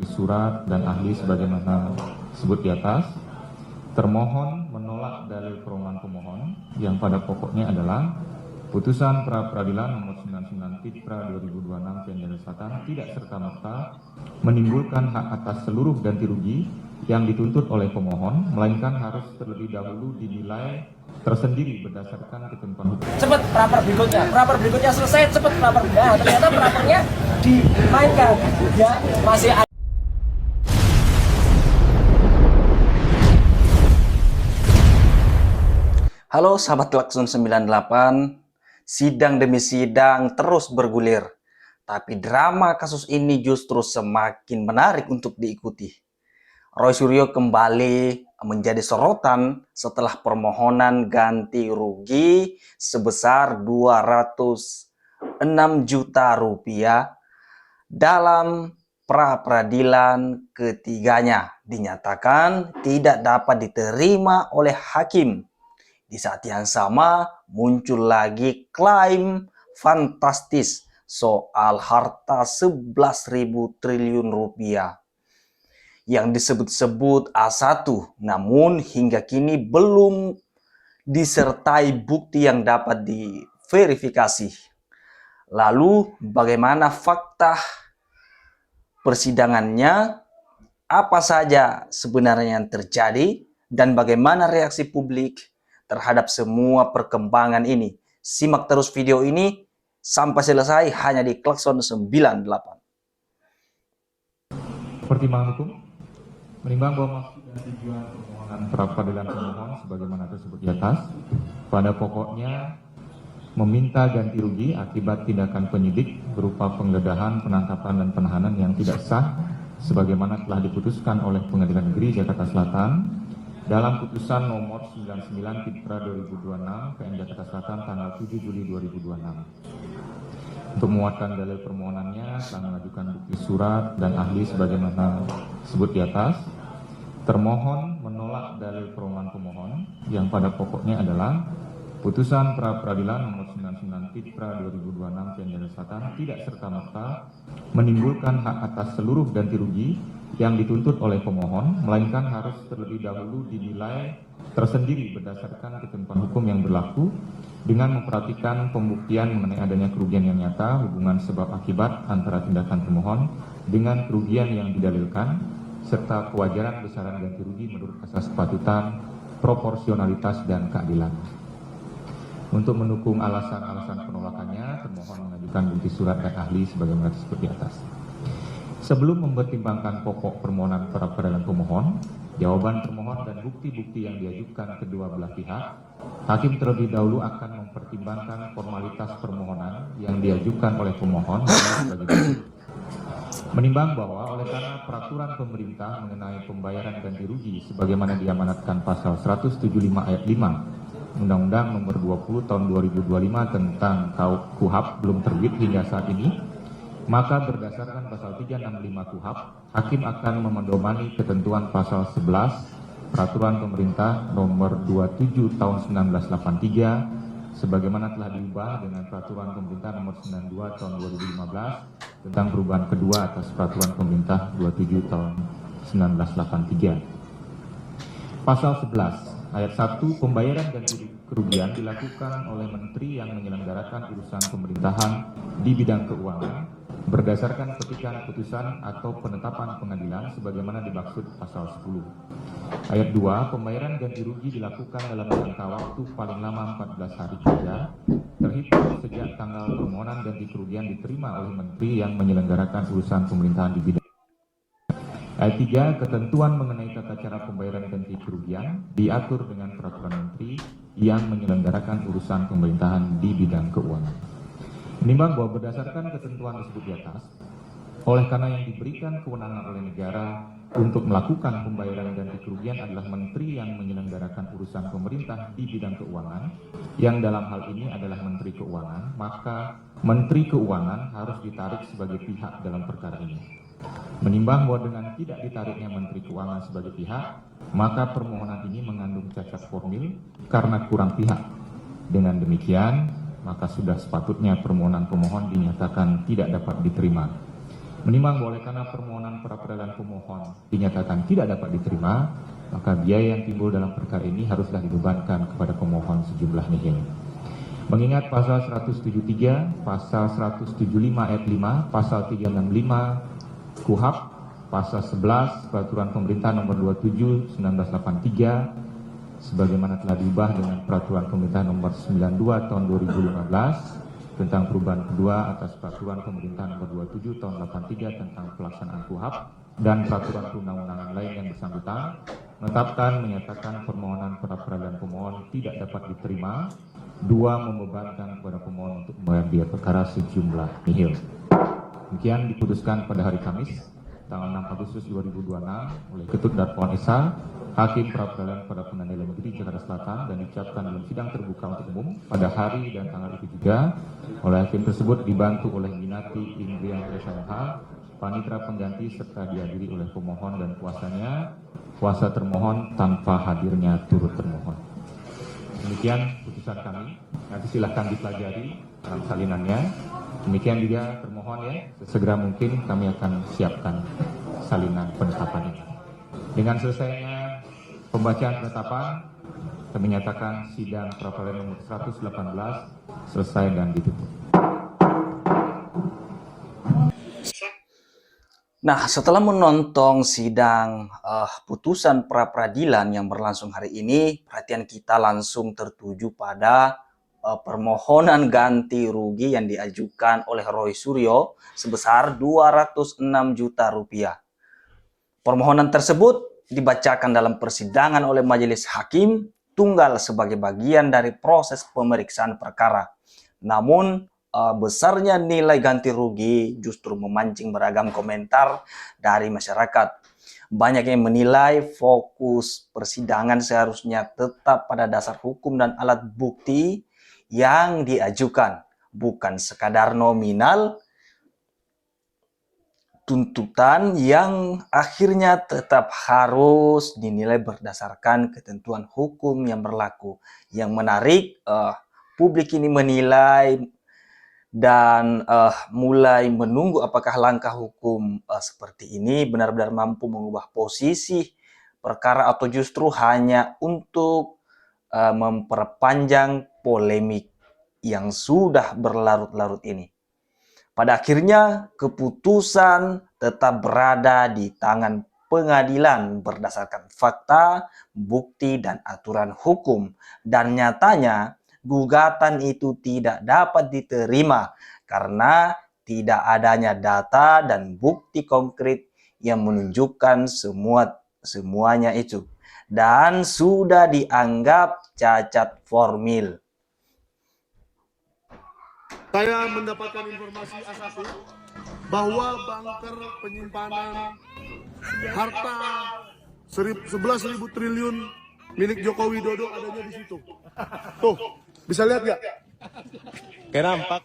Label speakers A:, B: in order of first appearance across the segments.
A: bukti surat dan ahli sebagaimana disebut di atas. Termohon menolak dalil permohonan pemohon yang pada pokoknya adalah putusan pra peradilan nomor 99 Fitra 2026 PN Selatan tidak serta-merta menimbulkan hak atas seluruh ganti rugi yang dituntut oleh pemohon, melainkan harus terlebih dahulu dinilai tersendiri berdasarkan ketentuan hukum.
B: Cepat praper berikutnya selesai, cepat praper. Nah, ternyata prapernya dimainkan, ya masih ada.
C: Halo sahabat Klakson 98, sidang demi sidang terus bergulir. Tapi drama kasus ini justru semakin menarik untuk diikuti. Roy Suryo kembali menjadi sorotan setelah permohonan ganti rugi sebesar 206 juta rupiah dalam pra-peradilan ketiganya dinyatakan tidak dapat diterima oleh hakim. Di saat yang sama muncul lagi klaim fantastis soal harta 11.000 triliun rupiah yang disebut-sebut A1, namun hingga kini belum disertai bukti yang dapat diverifikasi. Lalu bagaimana fakta persidangannya? Apa saja sebenarnya yang terjadi dan bagaimana reaksi publik terhadap semua perkembangan ini? Simak terus video ini sampai selesai hanya di Klakson 98.
A: Pertimbangan hukum menimbang bahwa maksud dan tujuan permohonan pra peradilan pemohon sebagaimana tersebut di atas pada pokoknya meminta ganti rugi akibat tindakan penyidik berupa penggeledahan, penangkapan dan penahanan yang tidak sah sebagaimana telah diputuskan oleh Pengadilan Negeri Jakarta Selatan dalam putusan nomor 99 Fitra 2026 PN Jakarta Selatan tanggal 7 Juli 2026. Untuk menguatkan dalil permohonannya telah mengajukan bukti surat dan ahli sebagaimana disebut di atas. Termohon menolak dalil permohonan pemohon yang pada pokoknya adalah putusan pra peradilan nomor 99 Fitra 2026 PN Selatan tidak serta-merta menimbulkan hak atas seluruh ganti rugi yang dituntut oleh pemohon, melainkan harus terlebih dahulu dinilai tersendiri berdasarkan ketentuan hukum yang berlaku dengan memperhatikan pembuktian mengenai adanya kerugian yang nyata, hubungan sebab akibat antara tindakan termohon dengan kerugian yang didalilkan, serta kewajaran besaran ganti rugi menurut asas kepatutan, proporsionalitas dan keadilan. Untuk mendukung alasan-alasan penolakannya, termohon mengajukan bukti surat dan ahli sebagaimana disebut di atas. Sebelum mempertimbangkan pokok permohonan pra peradilan pemohon, jawaban termohon dan bukti-bukti yang diajukan kedua belah pihak, hakim terlebih dahulu akan mempertimbangkan formalitas permohonan yang diajukan oleh pemohon sebagai berikut. Menimbang bahwa oleh karena peraturan pemerintah mengenai pembayaran ganti rugi sebagaimana diamanatkan pasal 175 ayat 5 Undang-Undang Nomor 20 Tahun 2025 tentang KUHP belum terbit hingga saat ini, maka berdasarkan pasal 365 KUHP, hakim akan memedomani ketentuan pasal 11 Peraturan Pemerintah Nomor 27 Tahun 1983 sebagaimana telah diubah dengan Peraturan Pemerintah Nomor 92 Tahun 2015 tentang perubahan kedua atas Peraturan Pemerintah 27 Tahun 1983. Pasal 11 ayat 1, pembayaran ganti kerugian dilakukan oleh menteri yang menyelenggarakan urusan pemerintahan di bidang keuangan berdasarkan petikan putusan atau penetapan pengadilan sebagaimana dimaksud pasal 10. Ayat 2, pembayaran ganti rugi dilakukan dalam jangka waktu paling lama 14 hari kerja terhitung sejak tanggal permohonan ganti kerugian diterima oleh menteri yang menyelenggarakan urusan pemerintahan di bidang. Ayat 3, ketentuan mengenai tata cara pembayaran ganti kerugian diatur dengan peraturan menteri yang menyelenggarakan urusan pemerintahan di bidang keuangan. Menimbang bahwa berdasarkan ketentuan tersebut di atas, oleh karena yang diberikan kewenangan oleh negara untuk melakukan pembayaran ganti kerugian adalah menteri yang menyelenggarakan urusan pemerintah di bidang keuangan, yang dalam hal ini adalah Menteri Keuangan, maka Menteri Keuangan harus ditarik sebagai pihak dalam perkara ini. Menimbang bahwa dengan tidak ditariknya Menteri Keuangan sebagai pihak, maka permohonan ini mengandung cacat formil karena kurang pihak. Dengan demikian, maka sudah sepatutnya permohonan pemohon dinyatakan tidak dapat diterima. Menimbang bahwa oleh karena permohonan pra peradilan pemohon dinyatakan tidak dapat diterima, maka biaya yang timbul dalam perkara ini haruslah dibebankan kepada pemohon sejumlah nihil. Mengingat pasal 173, pasal 175 ayat 5, pasal 365 KUHP, pasal 11 Peraturan Pemerintah Nomor 27 1983 sebagaimana telah diubah dengan Peraturan Pemerintah Nomor 92 Tahun 2015 tentang perubahan kedua atas Peraturan Pemerintah Nomor 27 Tahun 83 tentang pelaksanaan KUHP dan peraturan perundang-undangan lain yang bersangkutan, menetapkan menyatakan permohonan pra peradilan pemohon tidak dapat diterima. Dua, membebankan kepada pemohon untuk membayar biaya perkara sejumlah nihil. Demikian diputuskan pada hari Kamis, tanggal 6 Agustus 2026 oleh Ketut Dakwaan Esa, Hakim Pra Peradilan pada Pengadilan Negeri Jakarta Selatan dan diucapkan dalam sidang terbuka untuk umum pada hari dan tanggal itu juga. Oleh hakim tersebut dibantu oleh Minati Indrian SMH, panitera pengganti serta dihadiri oleh pemohon dan kuasanya. Kuasa termohon tanpa hadirnya turut termohon. Demikian putusan kami. Nanti silahkan dipelajari dalam salinannya. Demikian juga termohon ya, sesegera mungkin kami akan siapkan salinan penetapan ini. Dengan selesainya pembacaan penetapan, kami nyatakan sidang pra peradilan nomor 118 selesai dan ditutup.
C: Nah, setelah menonton sidang putusan pra peradilan yang berlangsung hari ini, perhatian kita langsung tertuju pada permohonan ganti rugi yang diajukan oleh Roy Suryo sebesar 206 juta rupiah. Permohonan tersebut dibacakan dalam persidangan oleh majelis hakim tunggal sebagai bagian dari proses pemeriksaan perkara. Namun, besarnya nilai ganti rugi justru memancing beragam komentar dari masyarakat. Banyak yang menilai fokus persidangan seharusnya tetap pada dasar hukum dan alat bukti yang diajukan, bukan sekadar nominal tuntutan yang akhirnya tetap harus dinilai berdasarkan ketentuan hukum yang berlaku. Yang menarik, publik ini menilai dan mulai menunggu apakah langkah hukum seperti ini benar-benar mampu mengubah posisi perkara atau justru hanya untuk memperpanjang polemik yang sudah berlarut-larut ini. Pada akhirnya, keputusan tetap berada di tangan pengadilan berdasarkan fakta, bukti, dan aturan hukum. Dan nyatanya, gugatan itu tidak dapat diterima karena tidak adanya data dan bukti konkret yang menunjukkan semuanya itu. Dan sudah dianggap cacat formil.
D: Saya mendapatkan informasi A1 bahwa bunker penyimpanan harta 11.000 triliun milik Joko Widodo adanya di situ. Tuh, bisa lihat nggak?
E: Kayak nampak.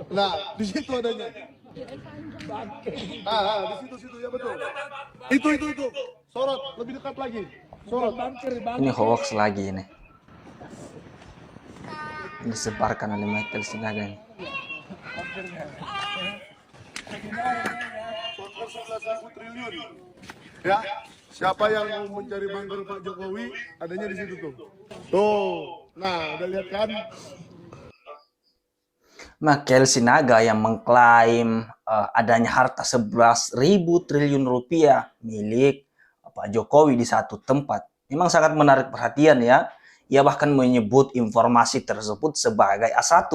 D: Nah, di situ adanya. Nah, di situ ya betul. Itu. Sorot, lebih dekat lagi. Sorot.
C: Ini hoax lagi ini. Disebarkan oleh Michael Sinaga ini.
D: Bunker 11.000 triliun. Ya, siapa yang mau mencari bunker Pak Jokowi adanya di situ tuh. Tuh, nah udah lihat kan?
C: Michael Sinaga yang mengklaim adanya harta 11.000 triliun rupiah milik Pak Jokowi di satu tempat. Memang sangat menarik perhatian ya. Ia bahkan menyebut informasi tersebut sebagai A1,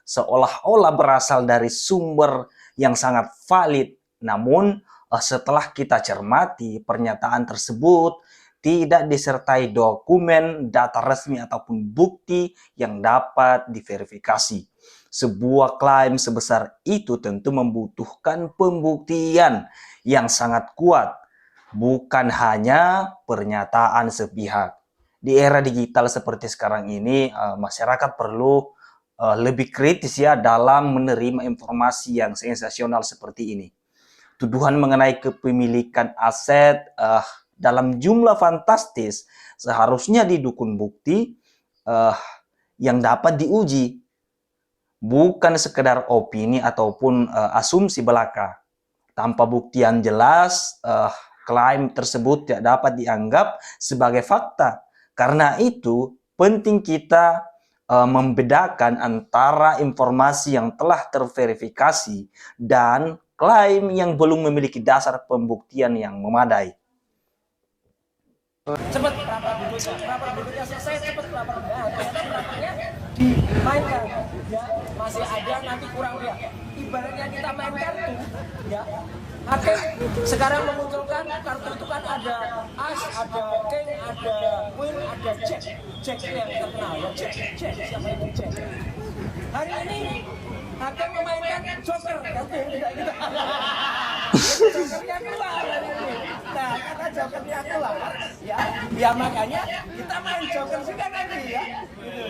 C: seolah-olah berasal dari sumber yang sangat valid. Namun setelah kita cermati, pernyataan tersebut tidak disertai dokumen, data resmi ataupun bukti yang dapat diverifikasi. Sebuah klaim sebesar itu tentu membutuhkan pembuktian yang sangat kuat, bukan hanya pernyataan sepihak. Di era digital seperti sekarang ini, masyarakat perlu lebih kritis ya dalam menerima informasi yang sensasional seperti ini. Tuduhan mengenai kepemilikan aset dalam jumlah fantastis seharusnya didukung bukti yang dapat diuji. bukan sekedar opini ataupun asumsi belaka. Tanpa bukti yang jelas, klaim tersebut tidak dapat dianggap sebagai fakta. Karena itu, penting kita membedakan antara informasi yang telah terverifikasi dan klaim yang belum memiliki dasar pembuktian yang memadai.
B: Cepat pra berikutnya selesai, cepat pra peradilan. Ternyata prapernya dimainkan, ya masih ada nanti kurang dia. Ibaratnya kita main kartu, ya. Hakim sekarang memunculkan kartu itu kan ada as, ada king, ada queen, ada jack. Jack yang terkenal ya, jack. Siapa itu jack? Hari ini hakim memainkan joker, kartu tidak kita. Jokernya keluar hari ini. Nah, karena jokernya keluar, ya makanya kita main joker juga nanti ya.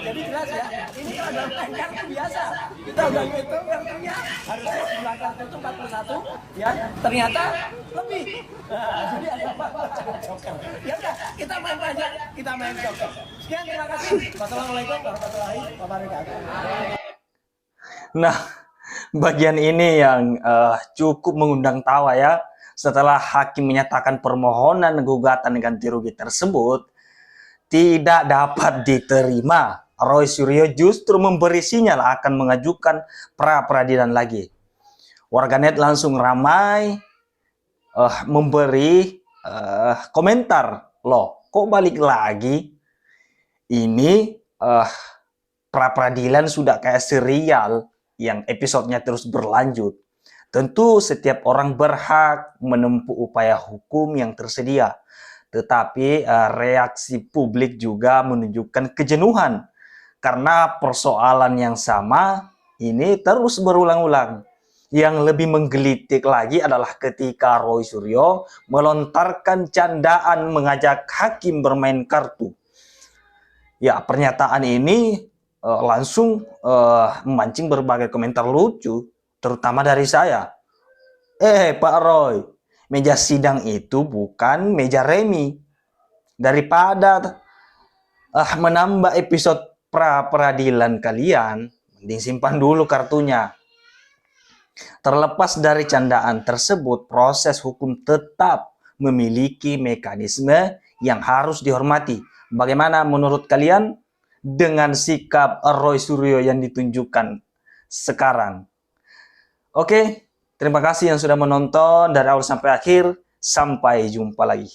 B: Jadi jelas ya, ini kalau dalam main kartu biasa, kita udah ngitung kartunya harusnya jumlah kartu itu 41, ya ternyata lebih. Jadi ada apa? Joker. Ya udah, kita main banyak, kita main joker. Sekian, terima kasih. Wassalamualaikum warahmatullahi wabarakatuh.
C: Nah, bagian ini yang cukup mengundang tawa ya. Setelah hakim menyatakan permohonan gugatan ganti rugi tersebut tidak dapat diterima, Roy Suryo justru memberi sinyal akan mengajukan pra peradilan lagi. Warganet langsung ramai memberi komentar, loh kok balik lagi? Ini pra peradilan sudah kayak serial yang episodenya terus berlanjut. Tentu setiap orang berhak menempuh upaya hukum yang tersedia. Tetapi reaksi publik juga menunjukkan kejenuhan. Karena persoalan yang sama ini terus berulang-ulang. Yang lebih menggelitik lagi adalah ketika Roy Suryo melontarkan candaan mengajak hakim bermain kartu. Ya, pernyataan ini langsung memancing berbagai komentar lucu, terutama dari saya. Pak Roy, meja sidang itu bukan meja remi. Daripada menambah episode pra peradilan kalian, mending simpan dulu kartunya. Terlepas dari candaan tersebut, proses hukum tetap memiliki mekanisme yang harus dihormati. Bagaimana menurut kalian dengan sikap Roy Suryo yang ditunjukkan sekarang? Oke, terima kasih yang sudah menonton dari awal sampai akhir. Sampai jumpa lagi.